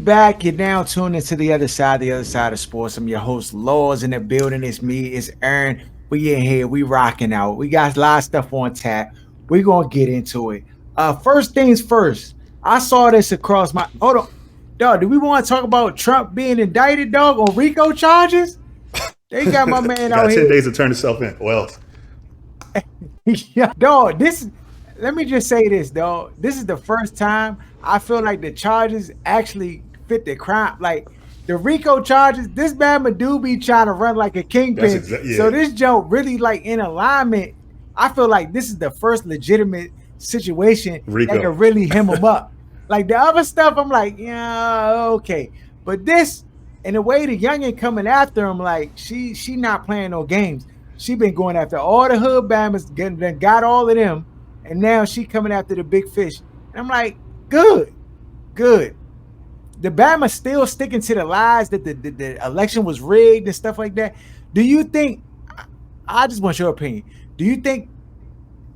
back. You're now tuned into the other side of sports. I'm your host, Laws in the building. It's me, it's Aaron. We in here, we rocking out. We got a lot of stuff on tap. We're gonna get into it. First things first. I saw this across my hold on. Dog, do we want to talk about Trump being indicted, dog, on RICO charges? They got my man got out 10 here. days to turn himself in. Or else. Yeah, dog. Let me just say this, dog. This is the first time I feel like the charges actually fit the crime. Like the RICO charges, this bad do be trying to run like a kingpin. So this joke really like in alignment. I feel like this is the first legitimate situation RICO. that can really hem him up. Like the other stuff, I'm like, yeah, okay. But this, and the way the youngin coming after him, like she not playing no games. She been going after all the hood bammers, got all of them, and now she coming after the big fish. And I'm like, good. The Bama still sticking to the lies that the election was rigged and stuff like that. Do you think? I just want your opinion. Do you think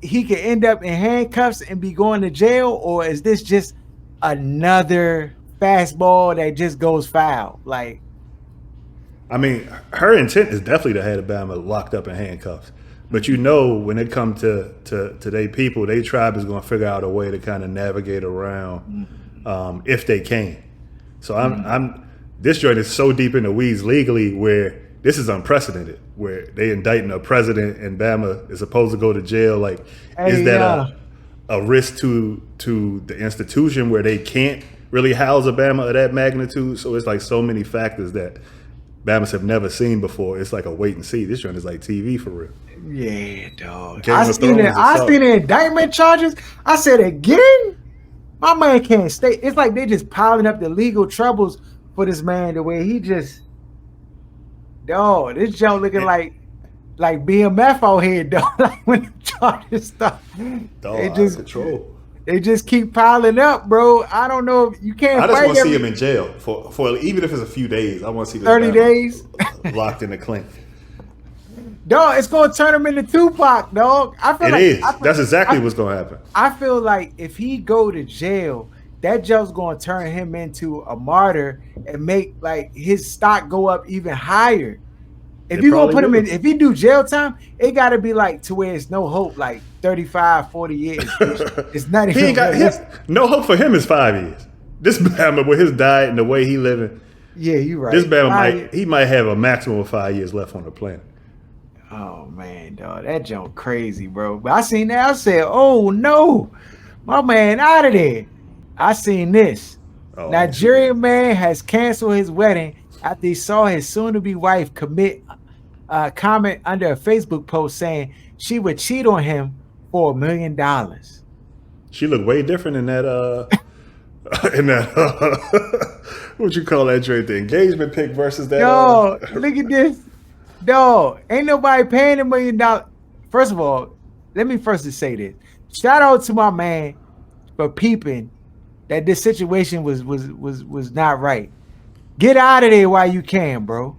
he could end up in handcuffs and be going to jail, or is this just another fastball that just goes foul? Like, I mean, her intent is definitely to have Bama locked up in handcuffs. But you know, when it comes to they people, they tribe is going to figure out a way to kind of navigate around if they can. So I'm this joint is so deep in the weeds legally where this is unprecedented, where they indicting a president and Bama is supposed to go to jail. Like, is that a risk to the institution where they can't really house a Bama of that magnitude? So it's like so many factors that Bamas have never seen before. It's like a wait and see. This joint is like TV for real. Yeah, dog. I seen the indictment charges. I said again, my man can't stay. It's like they just piling up the legal troubles for this man. The way he just, dog. This joke looking like BMF out here, dog. Like when the charges start, dog, control. They just keep piling up, bro. I don't know if you can't. I just want to see him in jail for even if it's a few days. I want to see this 30 days locked in the clink. Dog, it's gonna turn him into Tupac, dog. I feel That's exactly what's gonna happen. I feel like if he go to jail, that jail's gonna turn him into a martyr and make like his stock go up even higher. If you gonna put him in, if he do jail time, it gotta be like to where it's no hope, like 35, 40 years. It's not even no hope for him is 5 years. This Bama with his diet and the way he living. Yeah, you're right. This Bama might have a maximum of 5 years left on the planet. Oh man, dog, that junk crazy, bro. But I seen that, I said, oh no, my man out of there. I seen this. Nigerian man has canceled his wedding after he saw his soon-to-be wife comment under a Facebook post saying she would cheat on him for $1 million. She looked way different in that what you call that drink? The engagement pic versus that. Yo, look at this. Dog, ain't nobody paying $1 million. First of all, let me first just say this. Shout out to my man for peeping that this situation was not right. Get out of there while you can, bro.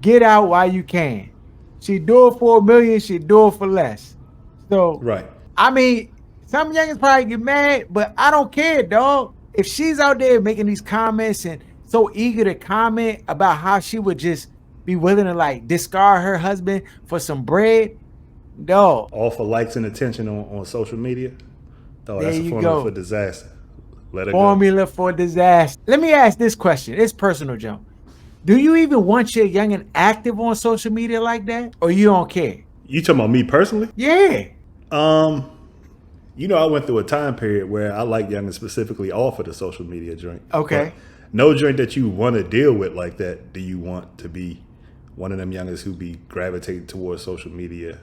Get out while you can. She do it for $1 million, she do it for less. So right. I mean, some youngins probably get mad, but I don't care, dog. If she's out there making these comments and so eager to comment about how she would just be willing to like discard her husband for some bread, dog. All for likes and attention on social media. Dog, that's a formula for disaster. Let it formula for disaster. Let me ask this question. It's personal, Joe. Do you even want your youngin active on social media like that, or you don't care? You talking about me personally? Yeah. You know, I went through a time period where I like youngins specifically off of the social media joint. Okay. But no joint that you want to deal with like that. Do you want to be one of them youngins who be gravitating towards social media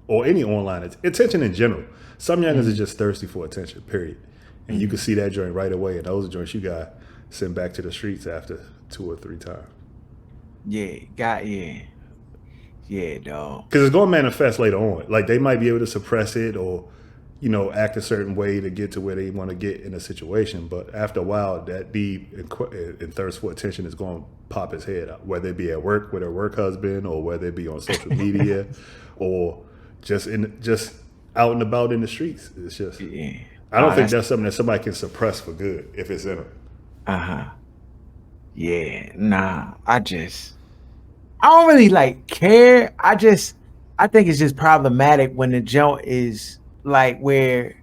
or any online attention in general? Some youngins are just thirsty for attention, period. And you can see that joint right away. And those are joints you got sent back to the streets after 2 or 3 times. Yeah, dog. Because it's going to manifest later on. Like they might be able to suppress it or, you know, act a certain way to get to where they want to get in a situation. But after a while, that deep and thirst for attention is going to pop his head up, whether it be at work with her work husband or whether it be on social media or just out and about in the streets. It's just, I don't think that's something that somebody can suppress for good if it's in them. Uh-huh. Yeah, nah. I don't really like care. I think it's just problematic when the joke is like where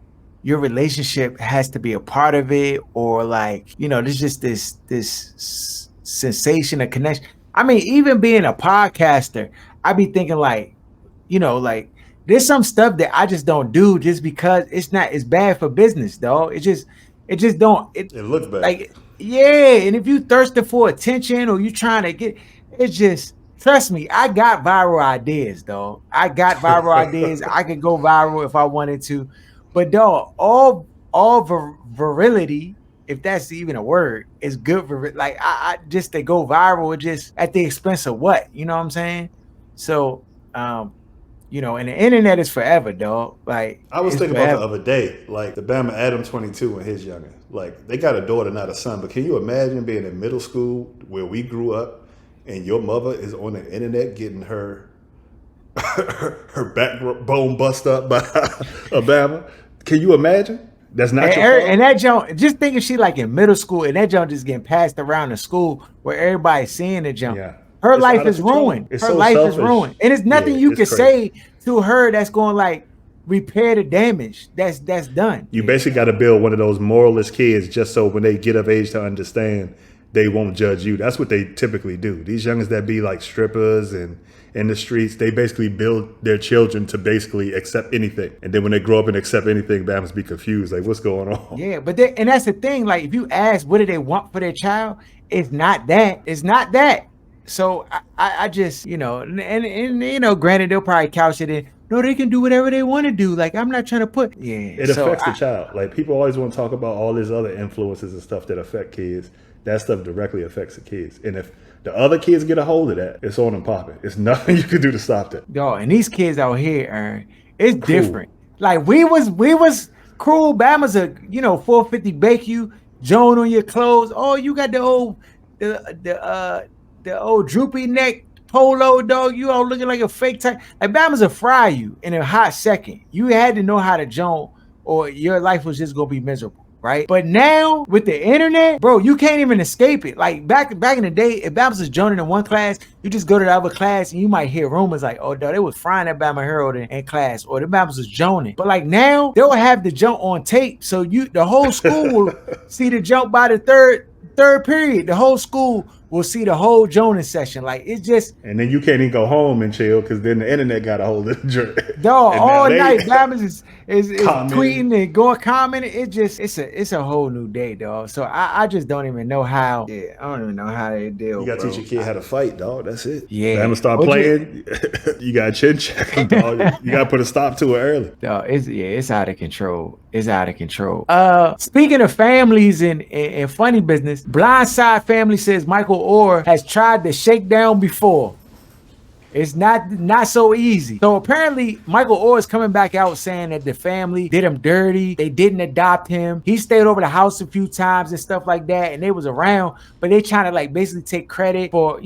your relationship has to be a part of it, or like, there's just this sensation of connection. I mean, even being a podcaster, I be thinking like, like there's some stuff that I just don't do just because it's bad for business, though. It just don't it It looks bad. like yeah, and if you thirsting for attention or you trying to get it's just trust me, I got viral ideas, though. I got viral ideas. I could go viral if I wanted to. But dog, all virility, if that's even a word, is good for like I just to go viral just at the expense of what? You know what I'm saying? So and the internet is forever, dog. Like I was it's thinking about the forever. other day, like the Bama Adam 22 and his younger. Like they got a daughter, not a son. But can you imagine being in middle school where we grew up, and your mother is on the internet getting her her backbone bust up by a Bama? Can you imagine? That's not your And father. that jump, just thinking she like in middle school, and that jump just getting passed around the school where everybody's seeing the jump. Yeah, Her it's life out of is control. ruined. It's Her so life is selfish. ruined, and it's Yeah, nothing you it's can crazy. say to her that's going to like repair the damage that's done. You basically got to build one of those moralist kids just so when they get of age to understand, they won't judge you. That's what they typically do. These youngins that be like strippers and in the streets, they basically build their children to basically accept anything. And then when they grow up and accept anything, Bama's be confused. Like, what's going on? Yeah, but and that's the thing. Like, if you ask what do they want for their child, it's not that. It's not that. So I just granted they'll probably couch it in. No, they can do whatever they want to do. Like I'm not trying to put. Yeah. It So affects the child. Like people always want to talk about all these other influences and stuff that affect kids. That stuff directly affects the kids. And if the other kids get a hold of that, it's on and popping. It's nothing you can do to stop that. dog, and these kids out here, Aaron, it's Cruel. different. Like we was cruel. Bama's a 450 bake you, Joan on your clothes. Oh, you got the old droopy neck polo, dog. You all looking like a fake type. Like Bama's a fry you in a hot second. You had to know how to Joan, or your life was just gonna be miserable. Right. But now with the internet, bro, you can't even escape it. Like back in the day, if Bama was joining in one class, you just go to the other class and you might hear rumors like, oh, dog, they was frying that Bama Herald in class, or the Bama was joining. But like now, they'll have the jump on tape. So the whole school will see the jump by the third period. The whole school will see the whole Jonas session. Like it's just And then you can't even go home and chill because then the internet got a hold of the joint. dog And all now they night. Bama's is commenting. tweeting and going commenting. It's a whole new day, dog. So I just don't even know how. Yeah, I don't even know how they You deal, gotta teach bro. your kid how to fight, dog. That's it. Yeah. Bama start What you playing. You got chin check, dog. You gotta put a stop to it early. dog, it's out of control. It's out of control. Speaking of families and funny business, Blindside family says Michael Orr has tried to shake down before. It's not so easy. So apparently, Michael Orr is coming back out saying that the family did him dirty. They didn't adopt him. He stayed over the house a few times and stuff like that, and they was around, but they trying to like basically take credit for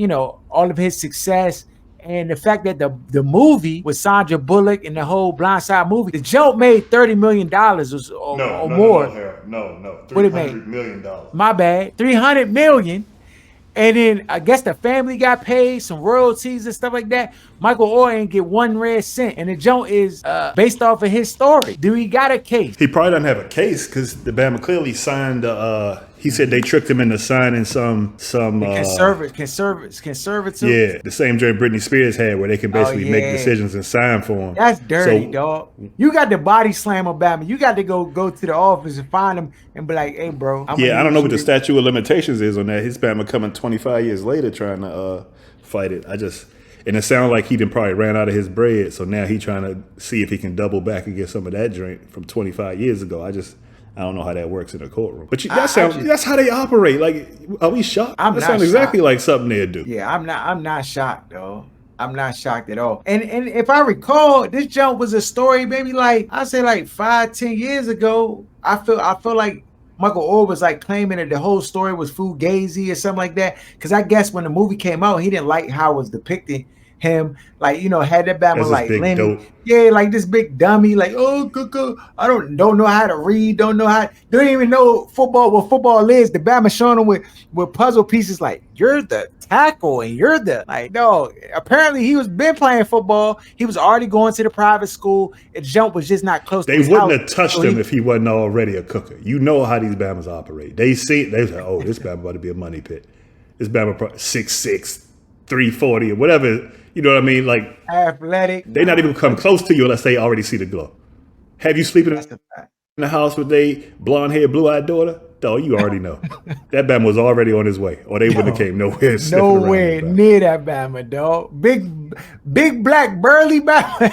all of his success. And the fact that the movie with Sandra Bullock and the whole Blindside movie, the joke made $30 million or more. Harold. No. What it made? $300 million. My bad. 300 million. And then I guess the family got paid some royalties and stuff like that. Michael Orr ain't get one red cent. And the joke is based off of his story. Do he got a case? He probably doesn't have a case because the Bama clearly signed. He said they tricked him into signing some. Conservative. Yeah, the same joint Britney Spears had, where they can basically make yeah. decisions and sign for him. That's dirty, So, dog. You got to body slam Obama. You got to go to the office and find him and be like, hey, bro. yeah, I don't know what the statute of limitations is on that. His Bama coming 25 years later trying to fight it. And it sounded like he done probably ran out of his bread, so now he trying to see if he can double back and get some of that drink from 25 years ago. I don't know how that works in a courtroom. But that's how they operate. Like, are we shocked? That sounds exactly like something they'd do. Yeah, I'm not shocked, though. I'm not shocked at all. And if I recall, this jump was a story maybe like, I say like 5-10 years ago. I feel like Michael Orr was like claiming that the whole story was fugazi or something like that. Because I guess when the movie came out, he didn't like how it was depicted him, like, had that Bama As this like big Lenny. dope. Yeah, like this big dummy, like, oh, I don't know how to read, don't even know what football is. The Bama showing them with puzzle pieces, like, you're the tackle and you're the, like, no, apparently he was been playing football. He was already going to the private school. The jump was just not close to They his wouldn't house. have touched him if he wasn't already a cooker. You know how these Bamas operate. They say, oh, this Bama about to be a money pit. This Bama 6'6", 340 or whatever. You know what I mean? Like, Athletic. they not even come close to you unless they already see the glow. Have you sleeping That's in the fact. the house with a blonde-haired, blue-eyed daughter? Dog, you already know. That Bama was already on his way, or they wouldn't have came nowhere sniffing around. Nowhere near that Bama, dog. Big black burly Bama.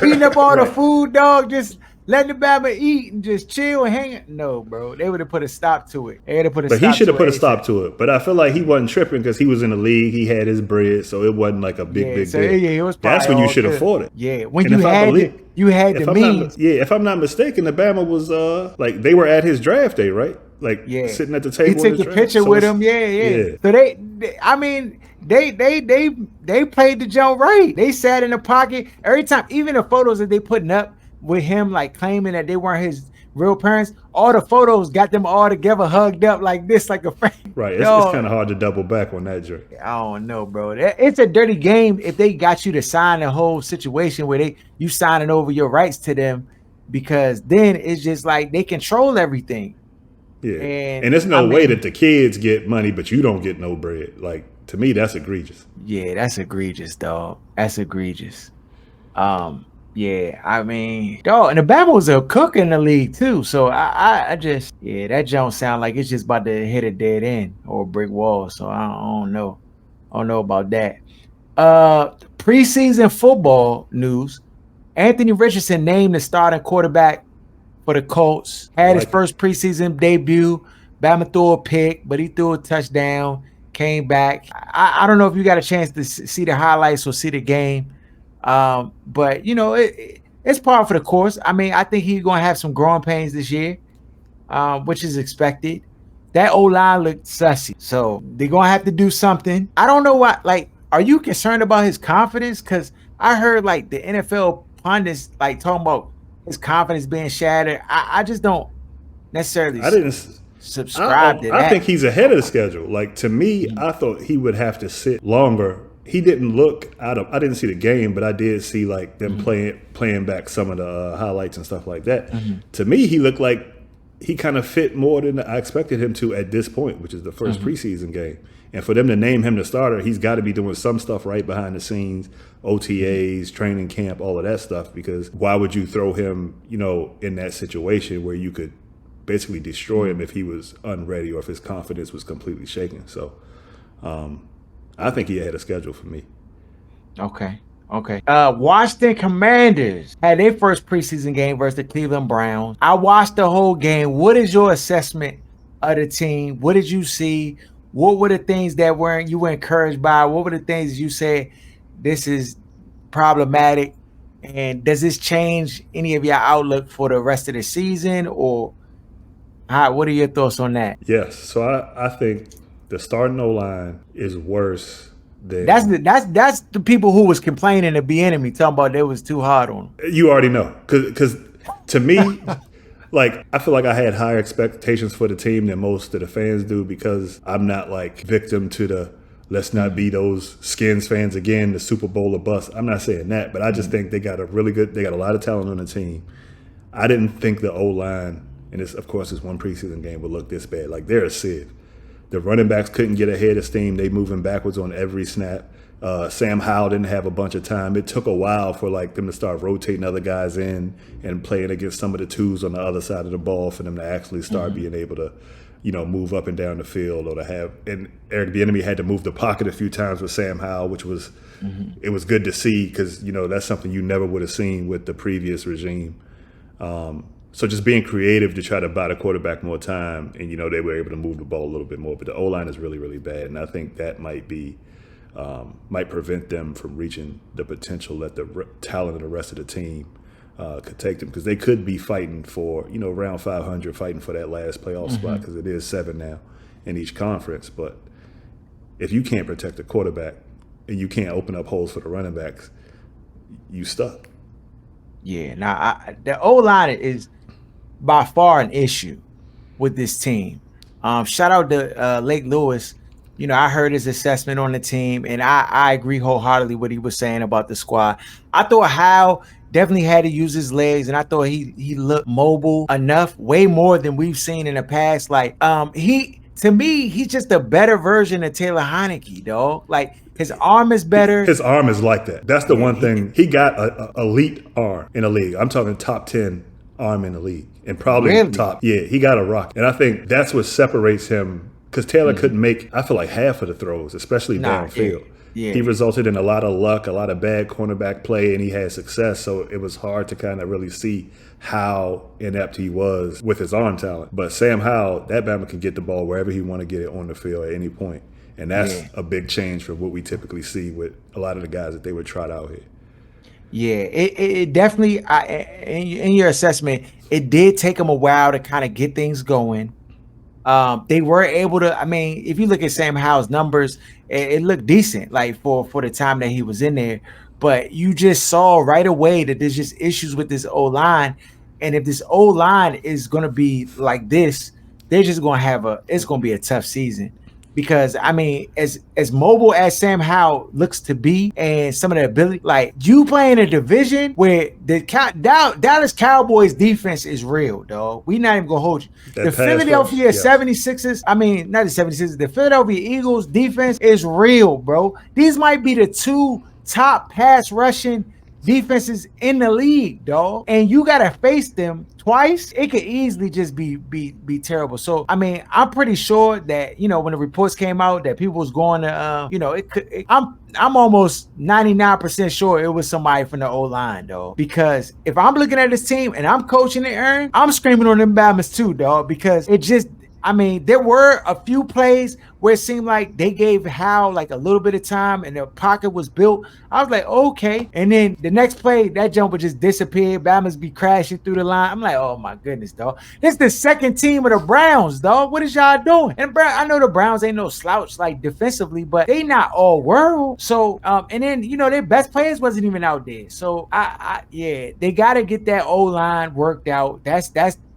Eating up all the food, dog. Just letting the Bama eat and just chill and hang. No, bro. They would have put a stop to it. They would have put a But stop to it. he should have put a stop to it. But I feel like he wasn't tripping because he was in the league. He had his bread, so it wasn't like a big deal. Yeah, it was. That's when you should afford it. Yeah, when you had the means. If I'm not mistaken, the Bama was like they were at his draft day, right? Like sitting at the table. He took the picture with him. Yeah. So they played the jump right. They sat in the pocket every time. Even the photos that they putting up with him, like claiming that they weren't his real parents, all the photos got them all together, hugged up like this, like a friend. Right. It's kind of hard to double back on that joke. I don't know, bro. It's a dirty game if they got you to sign the whole situation where you signing over your rights to them, because then it's just like they control everything. Yeah. And there's no way that the kids get money, but you don't get no bread. Like, to me, that's egregious. Yeah, that's egregious, dog. That's egregious. Yeah, I mean, dog, and the Bama was a cook in the league too. So I just, that don't sound like it's just about to hit a dead end or a brick wall. So I don't know. I don't know about that. Preseason football news. Anthony Richardson named the starting quarterback for the Colts. Had his first preseason debut. Bama threw a pick, but he threw a touchdown, came back. I don't know if you got a chance to see the highlights or see the game. But it's par for the course. I mean, I think he's going to have some growing pains this year, which is expected. That O-line looked sussy. So they're going to have to do something. I don't know what, like, are you concerned about his confidence? Because I heard like the NFL pundits like talking about his confidence being shattered. I just don't necessarily subscribe to that. I think he's ahead of the schedule. Like, to me, I thought he would have to sit longer. He didn't look out of. I didn't see the game, but I did see like them playing back some of the highlights and stuff like that. To me, he looked like he kind of fit more than I expected him to at this point, which is the first preseason game. And for them to name him the starter, he's got to be doing some stuff right behind the scenes, OTAs, training camp, all of that stuff. Because why would you throw him, in that situation where you could basically destroy him if he was unready or if his confidence was completely shaken? So. I think he had a schedule for me. Okay. Washington Commanders had their first preseason game versus the Cleveland Browns. I watched the whole game. What is your assessment of the team? What did you see? What were the things that you were encouraged by? What were the things you said, this is problematic? And does this change any of your outlook for the rest of the season? Or what are your thoughts on that? Yes. So I think the starting O-line is worse than that's the people who was complaining to be enemy, talking about they was too hard on them. You already know, because to me, like, I feel like I had higher expectations for the team than most of the fans do, because I'm not like victim to the let's not be those Skins fans again, the Super Bowl or bust. I'm not saying that, but I just think they got a lot of talent on the team. I didn't think the O-line, and this, of course, is one preseason game, would look this bad. Like, they're a sieve. The running backs couldn't get ahead of steam. They moving backwards on every snap. Sam Howell didn't have a bunch of time. It took a while for like them to start rotating other guys in and playing against some of the twos on the other side of the ball for them to actually start being able to, move up and down the field, or to have. And Eric Bieniemy had to move the pocket a few times with Sam Howell, which was it was good to see, because that's something you never would have seen with the previous regime. So just being creative to try to buy the quarterback more time, and they were able to move the ball a little bit more. But the O-line is really, really bad, and I think that might prevent them from reaching the potential that the talent of the rest of the team could take them, because they could be fighting for around 500, fighting for that last playoff spot, because it is 7 now in each conference. But if you can't protect the quarterback, and you can't open up holes for the running backs, you stuck. Yeah. Now the O line is by far an issue with this team. Shout out to Lake Lewis. I heard his assessment on the team, and I agree wholeheartedly what he was saying about the squad. I thought Howe definitely had to use his legs, and I thought he looked mobile enough, way more than we've seen in the past. Like to me, he's just a better version of Taylor Heineke, dog. Like his arm is better. His arm is like that. That's the one thing. He got a elite arm in the league. I'm talking top 10 arm in the league. And probably Really? top. Yeah, he got a rock. And I think that's what separates him, because Taylor couldn't make, I feel like, half of the throws, especially downfield. Yeah. He resulted in a lot of luck, a lot of bad cornerback play, and he had success. So it was hard to kind of really see how inept he was with his arm talent. But Sam Howell, that Bama can get the ball wherever he want to get it on the field at any point. And that's a big change from what we typically see with a lot of the guys that they would trot out here. Yeah, it definitely, in your assessment, it did take them a while to kind of get things going. They were able to, if you look at Sam Howell's numbers, it looked decent, like for the time that he was in there. But you just saw right away that there's just issues with this O-line. And if this O-line is going to be like this, they're just going to it's going to be a tough season. Because as mobile as Sam Howell looks to be, and some of the ability, like you play in a division where the Dallas Cowboys defense is real, dog. We not even gonna hold you. The Philadelphia 76ers, not the 76ers, the Philadelphia Eagles defense is real, bro. These might be the two top pass rushing defenses in the league, dog. And you gotta face them twice. It could easily just be terrible. So I'm pretty sure that when the reports came out that people was going to I'm almost 99% sure it was somebody from the O-line, dog. Because if I'm looking at this team and I'm coaching it, Aaron, I'm screaming on them Bamas too, dog. Because it just there were a few plays where it seemed like they gave Howell like a little bit of time and the pocket was built. I was like, okay. And then the next play, that jumper just disappeared. Bama's be crashing through the line. I'm like, oh my goodness, dog. This is the second team of the Browns, dog. What is y'all doing? And I know the Browns ain't no slouch like defensively, but they not all world. So, and then, their best players wasn't even out there. So they got to get that O-line worked out. That's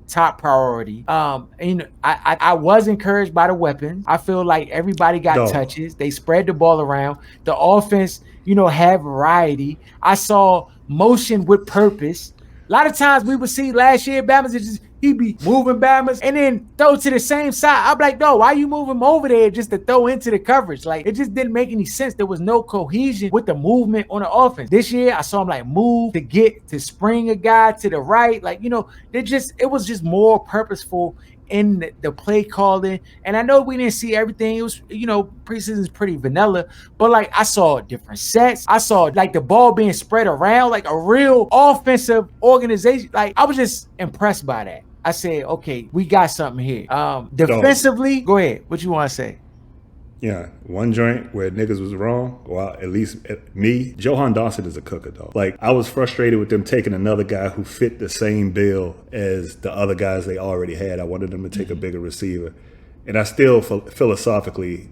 top priority. I was encouraged by the weapons. I feel like everybody got touches. They spread the ball around. The offense, had variety. I saw motion with purpose. A lot of times we would see last year Bama's he'd be moving Bama's and then throw to the same side. I'm like, no, why you move him over there just to throw into the coverage? Like, it just didn't make any sense. There was no cohesion with the movement on the offense. This year, I saw him like move to spring a guy to the right. Like, it was just more purposeful in the play calling. And I know we didn't see everything. It was, preseason's pretty vanilla, but like I saw different sets. I saw like the ball being spread around, like a real offensive organization. Like, I was just impressed by that. I said, okay, we got something here. Defensively, go ahead. What you want to say? Yeah, one joint where niggas was wrong, well, at least me, Johan Dawson is a cooker, though. Like, I was frustrated with them taking another guy who fit the same bill as the other guys they already had. I wanted them to take a bigger receiver. And I still, philosophically,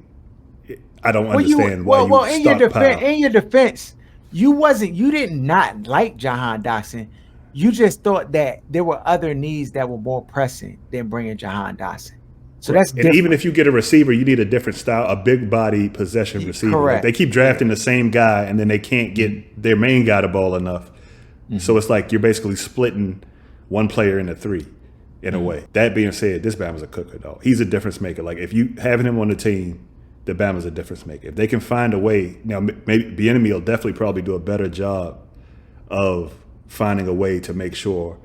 I don't understand why you stockpile. In your defense, you did not like Jahan Dawson. You just thought that there were other needs that were more pressing than bringing Jahan Dawson. So that's different. And even if you get a receiver, you need a different style, a big body possession receiver. Correct. Like, they keep drafting the same guy, and then they can't get their main guy the ball enough. Mm-hmm. So it's like you're basically splitting one player into three in a way. That being said, this Bama's a cooker, though. He's a difference maker. Like, if you having him on the team, the Bama's a difference maker. If they can find a way, now maybe Bieniemy will definitely probably do a better job of finding a way to make sure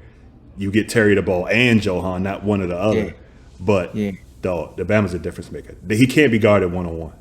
you get Terry the ball and Johan, not one or the other. Yeah. But dog, the Bama's a difference maker. He can't be guarded one-on-one.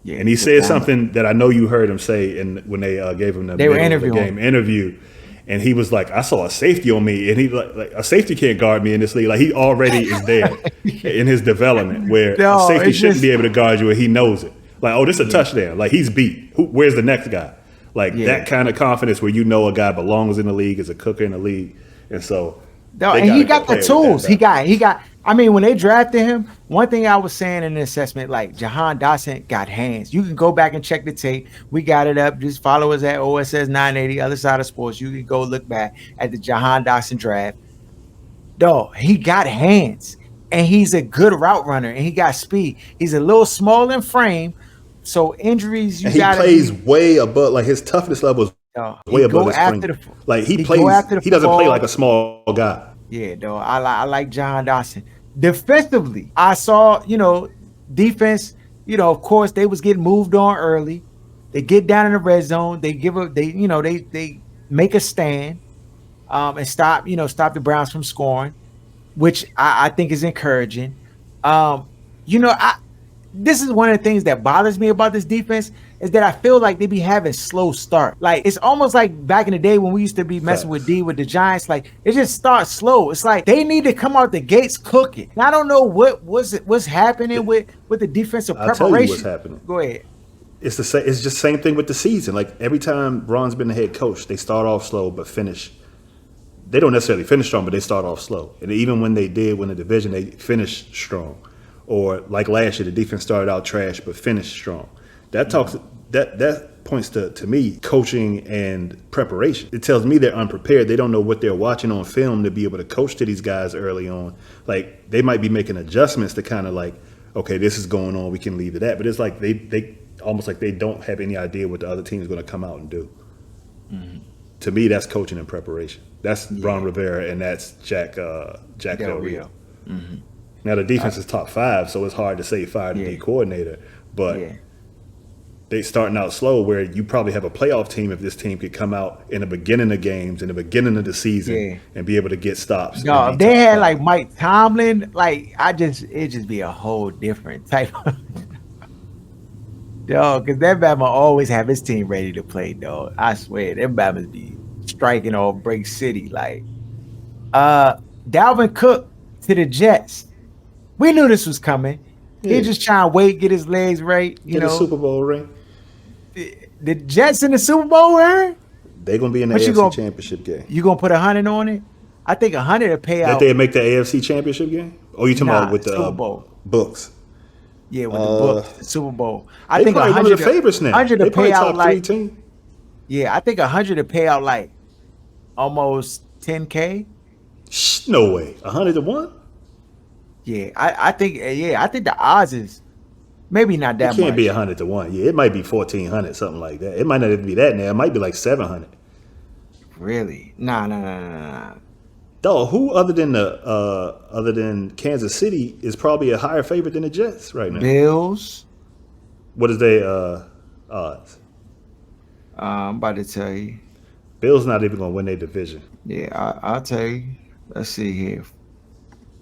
Yeah, and he said something that I know you heard him say when they gave him the game interview. And he was like, I saw a safety on me. And he like a safety can't guard me in this league. Like, he already is there in his development where a safety shouldn't be able to guard you, and he knows it. Like, oh, this is a touchdown. Like, he's beat. Where's the next guy? Like, that kind of confidence where a guy belongs in the league, is a cooker in the league. And so No, They and got he to got the compare with that tools. He battle. got he got. I mean, when they drafted him, one thing I was saying in the assessment, like Jahan Dotson got hands. You can go back and check the tape. We got it up. Just follow us at OSS 980, other side of sports. You can go look back at the Jahan Dotson draft. Dog, he got hands, and he's a good route runner, and he got speed. He's a little small in frame, so injuries you And he gotta plays be. way above, like his toughness level is way above his He frame. go after the. Like he He go plays, after he the doesn't play like a football. small guy. Yeah, though. I like John Dawson. Defensively, I saw, defense, of course, they was getting moved on early. They get down in the red zone. They give up, they make a stand, and stop the Browns from scoring, which I think is encouraging. I this is one of the things that bothers me about this defense is that I feel like they be having slow start. Like it's almost like back in the day when we used to be messing with Facts. D with the Giants. Like it just starts slow. It's like they need to come out the gates cooking. And I don't know what's happening with the defensive I'll tell you what's preparation. happening. Go ahead. It's the same. It's just same thing with the season. Like every time Ron's been the head coach, they start off slow but finish. They don't necessarily finish strong, but they start off slow. And even when they did win the division, they finished strong. Or like last year, the defense started out trash but finished strong. That talks that points to me coaching and preparation. It tells me they're unprepared. They don't know what they're watching on film to be able to coach to these guys early on. Like they might be making adjustments to kind of like, okay, this is going on, we can leave it at. But it's like they almost like they don't have any idea what the other team is going to come out and do. Mm-hmm. To me, that's coaching and preparation. That's Ron Yeah, Rivera and that's Jack Del Del Rio. Rio. Mm-hmm. Now the defense is top 5, so it's hard to say fire the Yeah, D coordinator, but yeah, they starting out slow where you probably have a playoff team if this team could come out in the beginning of games, in the beginning of the season, yeah. and be able to get stops and No, be if they top had like 5. Mike Tomlin, like it just be a whole different type of dog. Because that Bama always have his team ready to play, dog. I swear, them Bamas be striking all break city. Like uh Dalvin Cook to the Jets. We knew this was coming. He Yeah, just trying to wait, get his legs right. get a Super Bowl ring. The Jets in the Super Bowl, Aaron? They're gonna be in the What AFC Championship game. you gonna put 100 on it? I think 100 to pay That out. they make the AFC Championship game? Oh, you talking about Nah, with the Super Bowl. books? Yeah, with the books, the Super Bowl. I They think probably one of the favorites now. 100 to They pay probably out top 3 like team. yeah, I think 100 to pay out like almost 10K. No way. 100 to 1? Yeah, I think the odds is maybe not It that can't be much. 100 to 1. Yeah, it might be 1,400, something like that. It might not even be that now. It might be like 700. Really? Nah. Dog, who other than Kansas City is probably a higher favorite than the Jets right now? Bills. What is their odds? I'm about to tell you. Bills not even gonna win their division. Yeah, I'll tell you. Let's see here.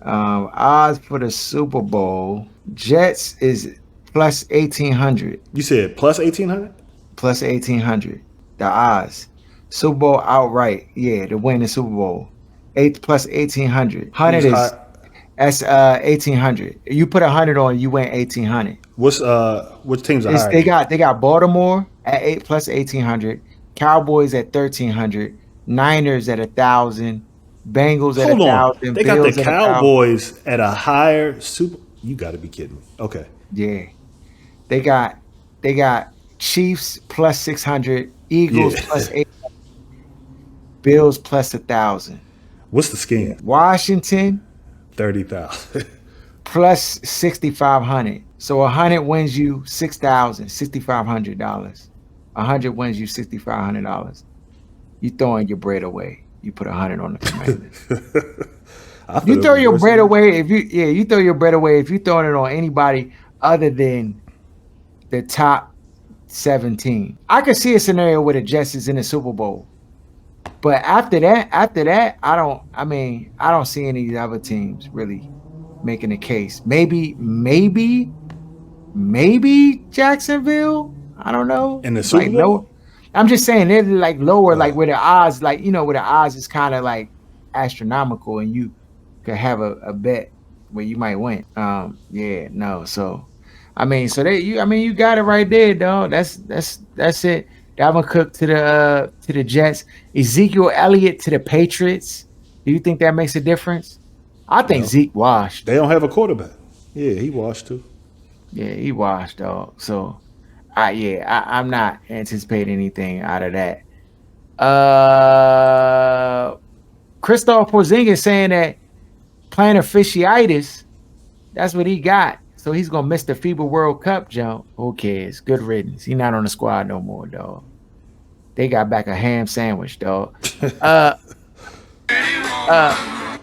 Odds for the Super Bowl. Jets is plus 1,800. You said plus 1,800? Plus 1,800. The odds. Super Bowl outright. Yeah, to win the Super Bowl. Eight plus 1,800. Who's 100 is high? that's 1,800. You put 100 on, you win 1,800. Which teams are It's higher? they got Baltimore at 8 plus 1,800. Cowboys at 1,300. Niners at 1,000. Bengals at Hold on. 1,000. They got the Bills at 1,000. Cowboys at a higher super. You got to be kidding me. Okay. Yeah, they got Chiefs plus 600. Eagles Yeah. plus 8. Bills plus 1,000. What's the scheme? Washington 30,000. plus 6,500. So 100 wins you 6,000, $6,500. 100 wins you $6,500. You throwing your bread away. You put 100 on the Commanders. I thought You it throw was your worse bread than away you throw your bread away if you throwing it on anybody other than the top 17. I could see a scenario where the Jets is in the Super Bowl. But after that, I don't see any of the other teams really making a case. Maybe Jacksonville. I don't know. in the Super Like Bowl. no, I'm just saying they're like lower, like Oh. where the odds, like where the odds is kind of like astronomical, and you could have a bet where you might win. Yeah, no. So, you got it right there, dog. That's it. Dalvin Cook to the Jets. Ezekiel Elliott to the Patriots. Do you think that makes a difference? I think No, Zeke washed. they don't have a quarterback. Yeah, he washed too. Yeah, he washed, dog. So, I'm not anticipating anything out of that. Christoph Porzingis saying that plantar fasciitis. That's what he got. So he's gonna miss the FIBA World Cup jump. Who cares? Good riddance. He's not on the squad no more, dog. They got back a ham sandwich, dog. Uh, uh,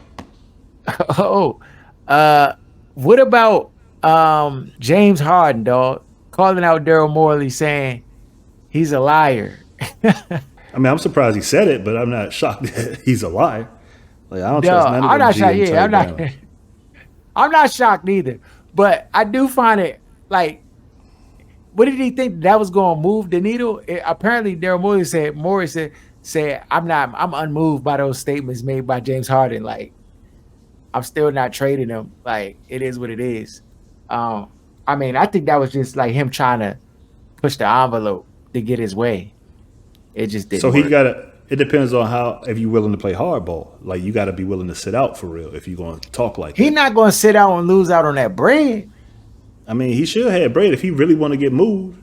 oh, uh, what about James Harden, dog? Calling out Daryl Morley saying he's a liar. I mean, I'm surprised he said it, but I'm not shocked that he's a liar. Like, I don't trust Dog, none of I'm them not shocked. GM Yeah, type Bama. I'm not shocked either. But I do find it like, what did he think that was going to move the needle? Apparently, Daryl Morey said, I'm unmoved by those statements made by James Harden. Like, I'm still not trading him. Like, it is what it is. I mean, I think that was just like him trying to push the envelope to get his way. It just So didn't he work. gotta. It depends on how if you're willing to play hardball. Like you got to be willing to sit out for real if you're going to talk like He that. not going to sit out and lose out on that bread. I mean, he should have bread if he really want to get moved.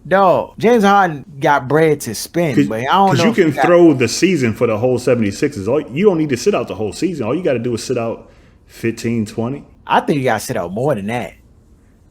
Dog, James Harden got bread to spend, but I don't Because know you if he can got. throw the season for the whole 76ers. You don't need to sit out the whole season. All you got to do is sit out 15, 20. I think he got to sit out more than that.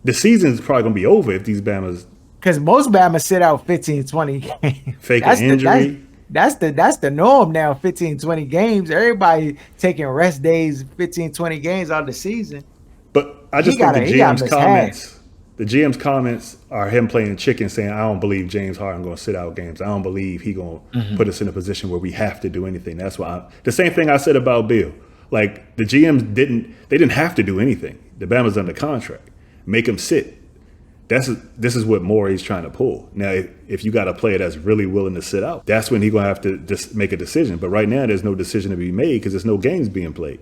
The season's probably going to be over if these Bamas Because most Bama sit out 15, 20 games. fake an injury. That's the norm now, 15, 20 games. Everybody taking rest days, 15, 20 games out of the season. But I just think the GM's comments are him playing chicken saying, I don't believe James Harden going to sit out games. I don't believe he going to put us in a position where we have to do anything. That's why the same thing I said about Bill. Like the GMs didn't have to do anything. The Bama's under contract. Make him sit. This is what Morey's trying to pull. Now, if you got a player that's really willing to sit out, that's when he's going to have to just make a decision. But right now, there's no decision to be made because there's no games being played.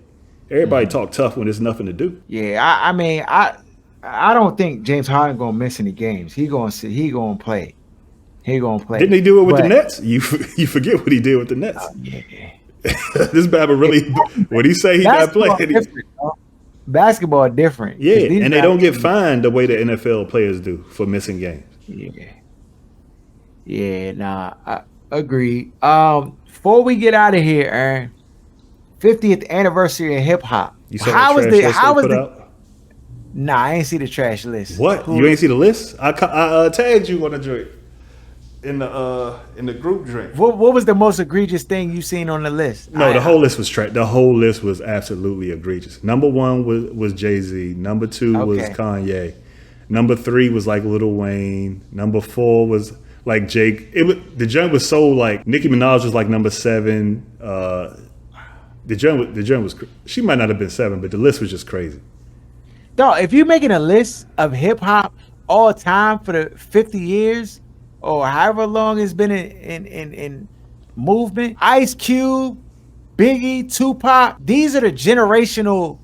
Everybody talk tough when there's nothing to do. Yeah, I mean, I don't think James Harden gonna miss any games. He gonna sit. He gonna play. He gonna play. Didn't he do it with the Nets? You forget what he did with the Nets. Yeah. This Bama really, what he say he got played. Basketball different. Yeah, and they don't get fined the way the NFL players do for missing games. Yeah, nah, I agree. Before we get out of here, Aaron, 50th anniversary of hip hop. You saw the trash list they put out? Nah, I ain't see the trash list. What? You ain't see the list? I tagged you on the drink in the group drink. What was the most egregious thing you seen on the list? No, the whole list was trash. The whole list was absolutely egregious. Number 1 was Jay-Z. Number 2 was Kanye. Number 3 was like Lil Wayne. Number 4 was like Jake. The joint was so like Nicki Minaj was like number 7. The joint was she might not have been 7, but the list was just crazy. Dog, if you're making a list of hip hop all time for the 50 years or however long it's been in movement, Ice Cube, Biggie, Tupac, these are the generational.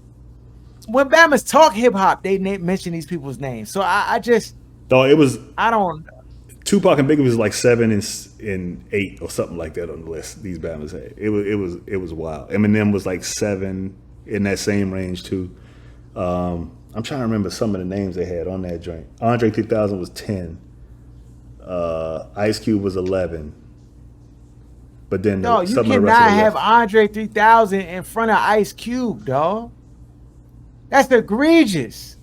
When Bamas talk hip hop, they mention these people's names. So I just. Dog, it was. I don't. Tupac and Biggie was like 7 and 8 or something like that on the list. These Bamas had it was wild. Eminem was like 7 in that same range too. I'm trying to remember some of the names they had on that joint. Andre 3000 was 10. Ice Cube was 11. But then you cannot have Andre 3000 in front of Ice Cube, dog. That's egregious.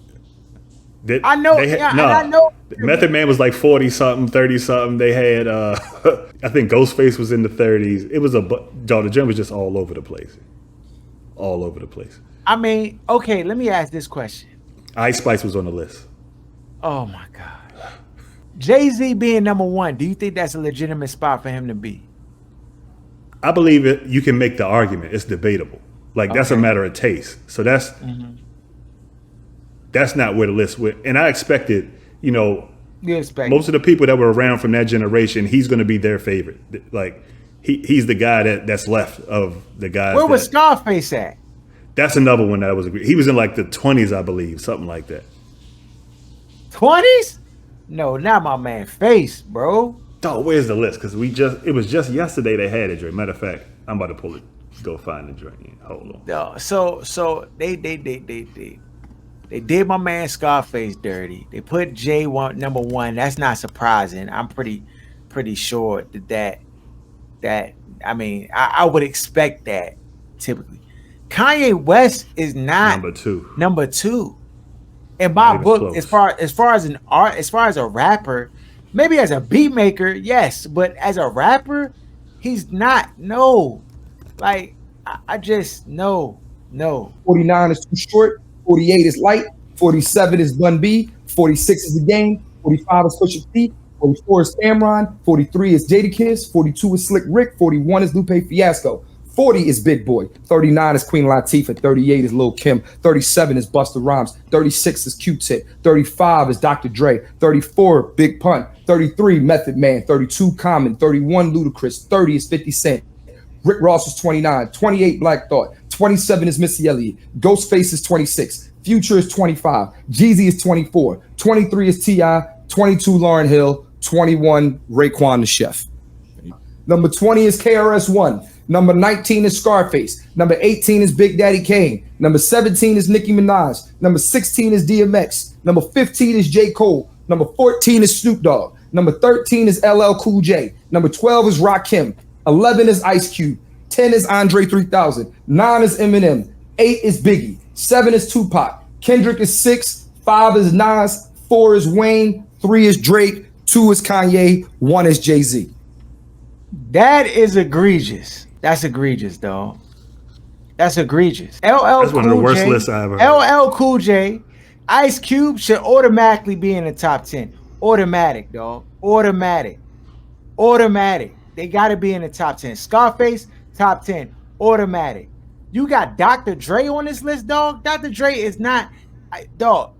I know. I know. Method Man was like 40 something, 30 something. They had, I think Ghostface was in the 30s. It was the gym was just all over the place. All over the place. I mean, okay, let me ask this question. Ice Spice was on the list. Oh my God. Jay-Z being number 1, do you think that's a legitimate spot for him to be? I believe it. You can make the argument. It's debatable. Like that's a matter of taste. So that's not where the list went. And I expected, most of the people that were around from that generation, he's going to be their favorite. Like he's the guy that's left of the guys. Where was Scarface at? That's another one that was agreed. He was in like the 20s, I believe, something like that. 20s? No, not my man Face, bro. Dog, where's the list? Because it was just yesterday they had it, Dre. Matter of fact, I'm about to pull it. Go find the joint. Hold on. No, so they did my man Scarface dirty. They put J one number one. That's not surprising. I'm pretty sure that I mean I would expect that typically. Kanye West is not Number two. number two in Not my even book. As close. far as an art, as far as a rapper, maybe as a beat maker, yes, but as a rapper, he's not. No, like I just no. 49 is too short. 48 is light. 47 is Bun B. 46 is The Game. 45 is Pusha T. 44 is Cameron. 43 is Jadakiss. 42 is Slick Rick. 41 is Lupe Fiasco. 40 is Big Boy. 39 is Queen Latifah. 38 is Lil Kim. 37 is Busta Rhymes. 36 is Q-Tip. 35 is Dr. Dre. 34 Big Pun. 33 Method Man. 32 Common. 31 Ludacris. 30 is 50 Cent. Rick Ross is 29. 28 Black Thought. 27 is Missy Elliott. Ghostface is 26. Future is 25. Jeezy is 24. 23 is T.I. 22 Lauryn Hill. 21 Raekwon the Chef. Number 20 is KRS-One. Number 19 is Scarface. Number 18 is Big Daddy Kane. Number 17 is Nicki Minaj. Number 16 is DMX. Number 15 is J. Cole. Number 14 is Snoop Dogg. Number 13 is LL Cool J. Number 12 is Rakim. 11 is Ice Cube. 10 is Andre 3000. 9 is Eminem. 8 is Biggie. 7 is Tupac. Kendrick is 6. 5 is Nas. 4 is Wayne. 3 is Drake. 2 is Kanye. 1 is Jay-Z. That is egregious. That's egregious, dog. That's egregious. That's one of the worst lists I ever heard. LL Cool J, Ice Cube should automatically be in the top 10. Automatic, dog. Automatic. They got to be in the top 10. Scarface, top 10. Automatic. You got Dr. Dre on this list, dog. Dr. Dre is not, dog.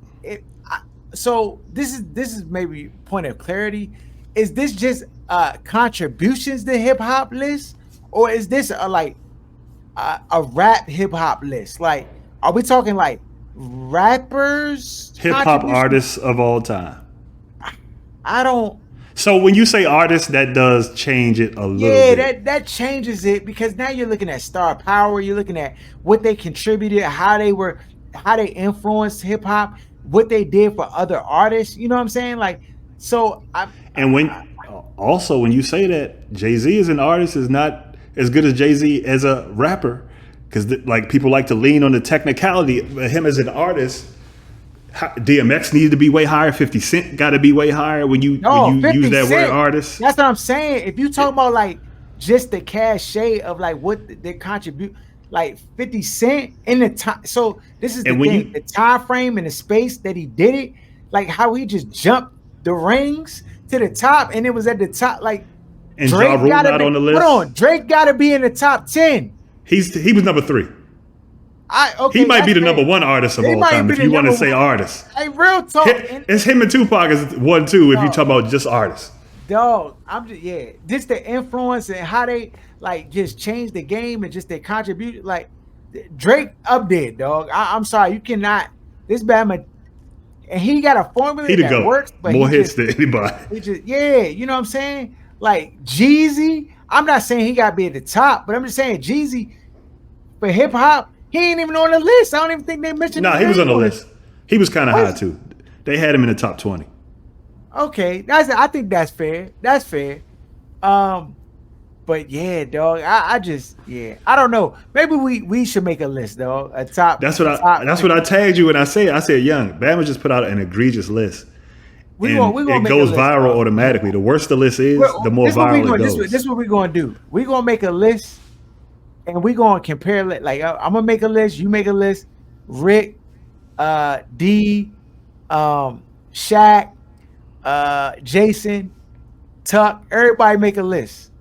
So this is maybe point of clarity. Is this just contributions to hip hop list, or is this a rap hip hop list? Like, are we talking like rappers, Hip hop artists of all time. I don't. So when you say artists, that does change it a little bit. Yeah, that changes it, because now you're looking at star power. You're looking at what they contributed, how they influenced hip hop, what they did for other artists. You know what I'm saying? Like, so when you say that Jay-Z is an artist, is not as good as Jay-Z as a rapper, because like people like to lean on the technicality. But him as an artist, DMX needed to be way higher. 50 Cent got to be way higher when you use that word artist. That's what I'm saying. If you talk about like just the cachet of like what they contribute, like 50 Cent in the time. So this is the thing, the time frame and the space that he did it, like how he just jumped the rings to the top, and it was at the top. Like, and Drake got on the list. Hold on, Drake got to be in the top 10. He was number 3. He might be the number 1 artist of all time if you want to say artist. Hey, real talk. It's him and Tupac is 1, 2 if you talk about just artists. Dog, just the influence and how they like just changed the game and just their contribute. Like, Drake up there, dog. I'm sorry, you cannot. This Bama, and he got a formula that works, but more hits than anybody. You know what I'm saying? Like Jeezy, I'm not saying he got to be at the top, but I'm just saying Jeezy for hip hop, he ain't even on the list. I don't even think they mentioned. No, he was on the list. He was kind of high too. They had him in the top 20. Okay, I think that's fair. That's fair. But yeah, dog. I don't know. Maybe we should make a list, dog. A top. That's what I tagged you when I said Young. Bama just put out an egregious list. It goes viral automatically. The worse the list is, the more viral it goes. This is what we're gonna do. We're gonna make a list, and we're gonna compare it. Like, I'm gonna make a list. You make a list. Rick, D, Shaq, Jason, Tuck. Everybody make a list.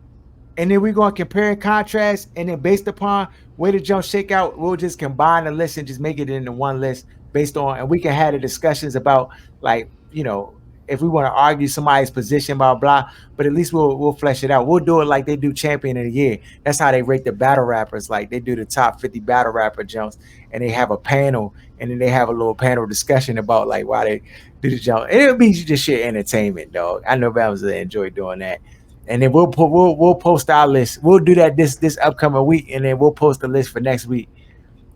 And then we're going to compare and contrast, and then based upon where the jump shake out, we'll just combine the list and just make it into one list based on, and we can have the discussions about, like, you know, if we want to argue somebody's position, blah, blah, but at least we'll flesh it out. We'll do it like they do Champion of the Year. That's how they rate the battle rappers. Like, they do the top 50 battle rapper jumps, and they have a panel, and then they have a little panel discussion about, like, why they do the jump. And it'll be just shit entertainment, dog. I know Bama's enjoy doing that. and then we'll post our list. We'll do that this upcoming week, and then we'll post the list for next week.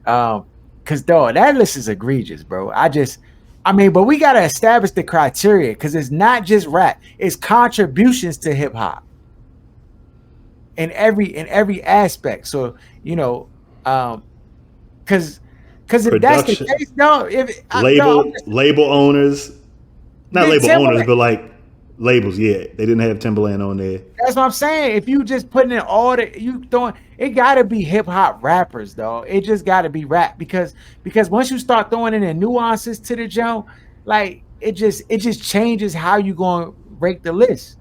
Cause dog, that list is egregious, bro. But we gotta establish the criteria because it's not just rap; it's contributions to hip hop in every aspect. So because if that's the Production, case, no, label owners, not Then label owners, Timberland- but like labels. Yeah, they didn't have Timberland on there. That's what I'm saying. If you just putting in all you throwing, it gotta be hip hop rappers, though. It just gotta be rap because once you start throwing in the nuances to the jump, like it just changes how you gonna rate the list.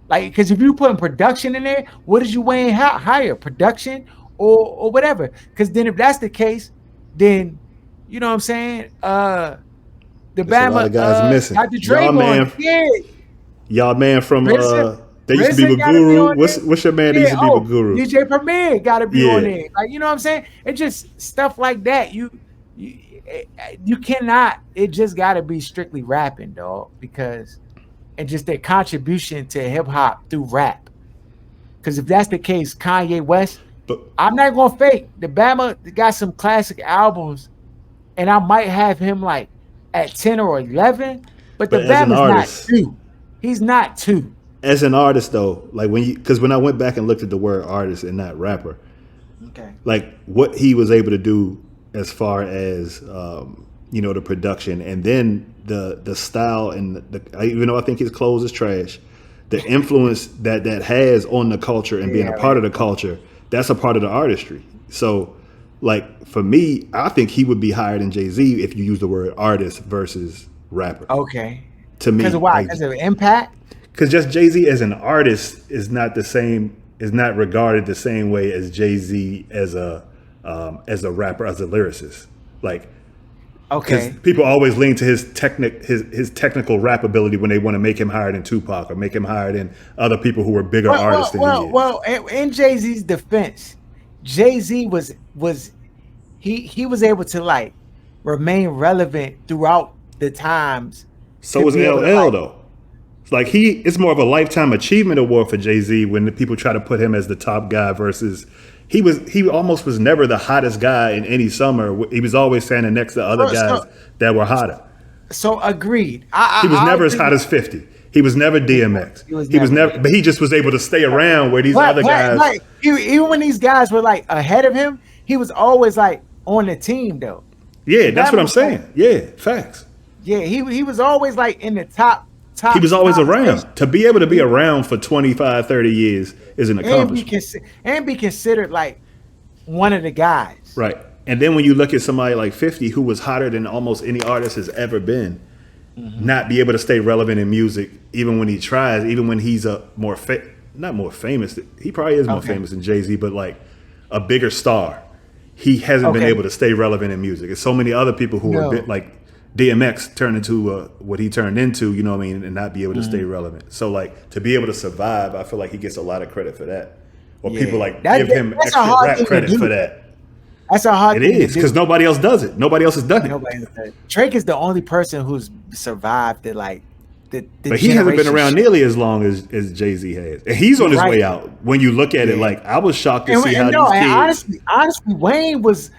Like, because if you putting production in there, what is you weighing higher, production or whatever? Because then if that's the case, then you know what I'm saying. The There's a lot Bama of guys missing. Dr. Dre Y'all man, yeah. y'all man from RZA- they used to be RZA with gotta be Guru. on What's your man that used to be with Guru? DJ Premier got to be Yeah. on there. Like, you know what I'm saying? It just stuff like that. You cannot. It just got to be strictly rapping, dog. Because and just their contribution to hip hop through rap. Because if that's the case, Kanye West, But I'm not gonna fake. The Bama got some classic albums, and I might have him like at 10 or 11. But the But as an Bama's not artist- 2. He's not 2. as an artist, though, like when I went back and looked at the word artist and not rapper, Okay. like what he was able to do as far as the production, and then the style and even though I think his clothes is trash, the influence that has on the culture and being a part of the culture, that's a part of the artistry. So like for me, I think he would be higher than Jay-Z if you use the word artist versus rapper. Okay. To me, Because of why? Because of impact? because just Jay-Z as an artist is not the same, is not regarded the same way as Jay-Z as a rapper, as a lyricist. Like, Okay. because people always lean to his technical rap ability when they want to make him higher than Tupac or make him higher than other people who were bigger artists than he is. Well, in Jay-Z's defense, Jay-Z was he was able to like remain relevant throughout the times. So to was be able to, LL like- though. It's like it's more of a lifetime achievement award for Jay-Z when the people try to put him as the top guy versus he almost was never the hottest guy in any summer. He was always standing next to other guys that were hotter. So agreed. He was never as hot as 50. He was never DMX. He was never, but he just was able to stay around where these other guys. Like, even when these guys were like ahead of him, he was always like on the team though. Yeah, that's what I'm saying. Yeah, facts. Yeah, he was always like in the top. He was always top around. station. To be able to be around for 25, 30 years is an accomplishment. And be considered like one of the guys. Right. And then when you look at somebody like 50 who was hotter than almost any artist has ever been, not be able to stay relevant in music, even when he tries, even when he's a not more famous, he probably is more famous than Jay-Z, but like a bigger star, he hasn't been able to stay relevant in music. There's so many other people who are like DMX turned into what he turned into, you know what I mean, and not be able to stay relevant. So like to be able to survive, I feel like he gets a lot of credit for that. Or people like give him extra rap credit for that. That's a hard thing to do. It is, because nobody else does it. Nobody else has done it. Drake is the only person who's survived the but he hasn't been around nearly as long as Jay-Z has. And he's on his way out. When you look at it, like I was shocked to see how these kids. Honestly, Wayne was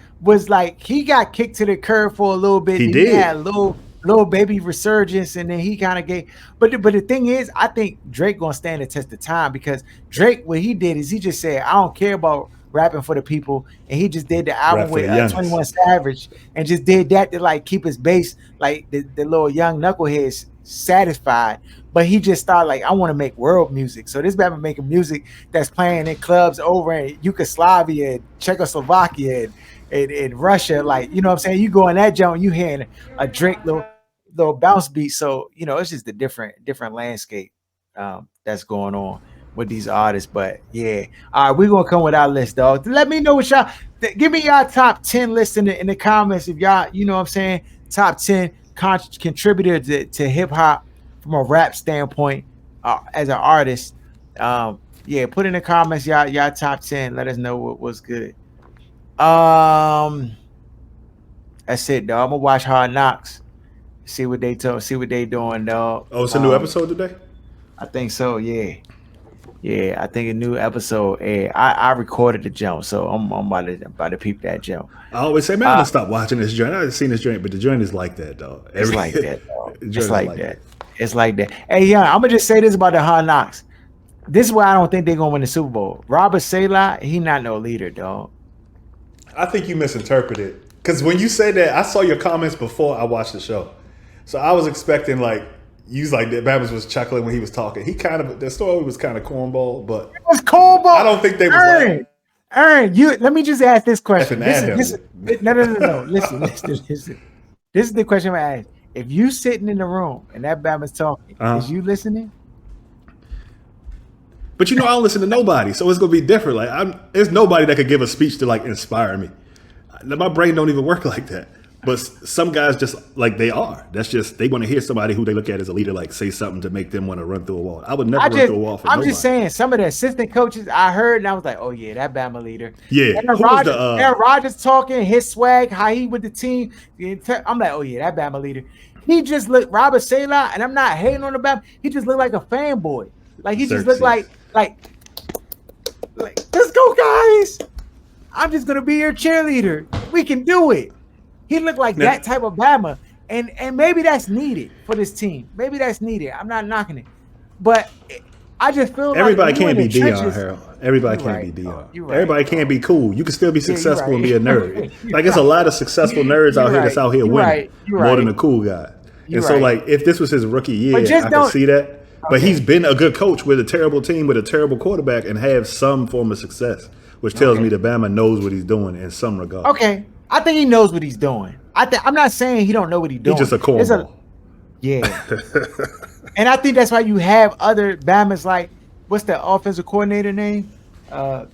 like he got kicked to the curb for a little bit. He did. He had a little baby resurgence, and then he kind of gave. But the thing is, I think Drake gonna stand the test of time because Drake, what he did is he just said, I don't care about rapping for the people, and he just did the album with 21 Savage and just did that to like keep his base, like the little young knuckleheads satisfied. But he just started like, I want to make world music. So this man making music that's playing in clubs over in Yugoslavia, Czechoslovakia, and Russia. Like, you know what I'm saying? You go in that joint, you hearing a Drake little bounce beat. So, you know, it's just a different landscape that's going on with these artists. But yeah, all right, we're gonna come with our list, dog. Let me know what y'all give me y'all top 10 list in the comments if y'all, you know what I'm saying, top 10 contributor to hip-hop from a rap standpoint as an artist. Yeah, put in the comments y'all top 10. Let us know what's good. That's it, dog. I'm gonna watch Hard Knocks, see what they doing, dog. Oh, it's a new episode today? I think so, yeah. Yeah, I think a new episode. I recorded the jump, so I'm about to peep that jump. I always say, man, I'm gonna stop watching this joint. I've seen this joint, but the joint is like that, dog. It's like that, dog. The It's joint is like that. It's like that. Hey, yeah, I'm gonna just say this about the Hard Knocks. This is why I don't think they're gonna win the Super Bowl. Robert Saleh, he not no leader, dog. I think you misinterpreted because when you said that, I saw your comments before I watched the show, so I was expecting like you was like that. Babbitt was chuckling when he was talking. He kind of the story was kind of cornball, but It was cornball. I don't think they was Aaron, let me just ask this question. laughing at him. No. Listen. This is the question I ask. If you sitting in the room and that Babbitt's talking, is you listening? But you know, I don't listen to nobody, so it's gonna be different. Like, there's nobody that could give a speech to like inspire me. My brain don't even work like that. But some guys just like they are. That's just they want to hear somebody who they look at as a leader, like say something to make them want to run through a wall. I would never run through a wall for I'm nobody. just saying, some of the assistant coaches I heard, and I was like, oh yeah, that Bama leader. Yeah, Aaron Rodgers talking his swag, how he with the team. I'm like, oh yeah, that Bama leader. He just looked Robert Saleh, and I'm not hating on the Bama. He just looked like a fanboy. Like he just looked like let's go, guys. I'm just gonna be your cheerleader. We can do it. He looked like that type of Bama, and maybe that's needed for this team. Maybe that's needed. I'm not knocking it, but I just feel everybody like can't be Dion, Harold. Everybody can't be Dion. Everybody can't be cool. You can still be successful and be a nerd. Like it's a lot of successful nerds out here that's out here winning more than a cool guy. And so, like, if this was his rookie year, I can see that. But he's been a good coach with a terrible team with a terrible quarterback and have some form of success, which tells me that Bama knows what he's doing in some regard. Okay. I think he knows what he's doing. I'm not saying he don't know what he's doing. He's just a cornball. Yeah. And I think that's why you have other Bamas like, what's the offensive coordinator name? That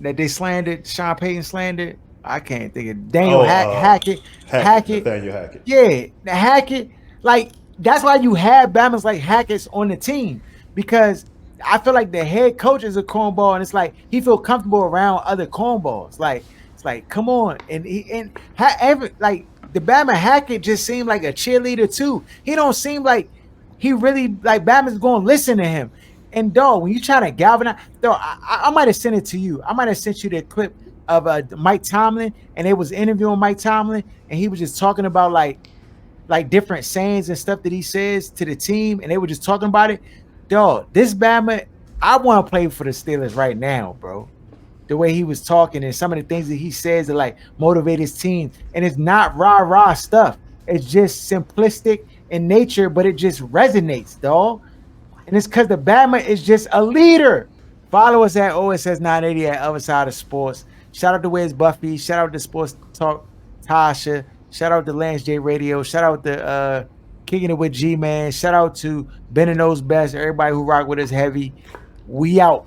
they slandered, Sean Payton slandered. I can't think of Daniel Hackett. Nathaniel Hackett. Yeah, the Hackett. Like, that's why you have Bamas like Hackett's on the team, because I feel like the head coach is a cornball, and it's like he feel comfortable around other cornballs. Like, it's like, come on, like the Bama Hackett just seemed like a cheerleader too. He don't seem like he really like Bama's going to listen to him. And dog, when you try to galvanize, dog, I might have sent it to you. I might have sent you the clip of Mike Tomlin, and they was interviewing Mike Tomlin, and he was just talking about like different sayings and stuff that he says to the team, and they were just talking about it. Dog, this Bama, I want to play for the Steelers right now, bro. The way he was talking and some of the things that he says that like motivate his team, and it's not rah-rah stuff. It's just simplistic in nature, but it just resonates, dog. And it's because the Bama is just a leader. Follow us at OSS980 at Other Side of Sports. Shout out to Where's Buffy. Shout out to Sports Talk Tasha. Shout out to Lance J Radio. Shout out to Kicking It with G-Man. Shout out to Ben and Knows Best. Everybody who rock with us heavy. We out.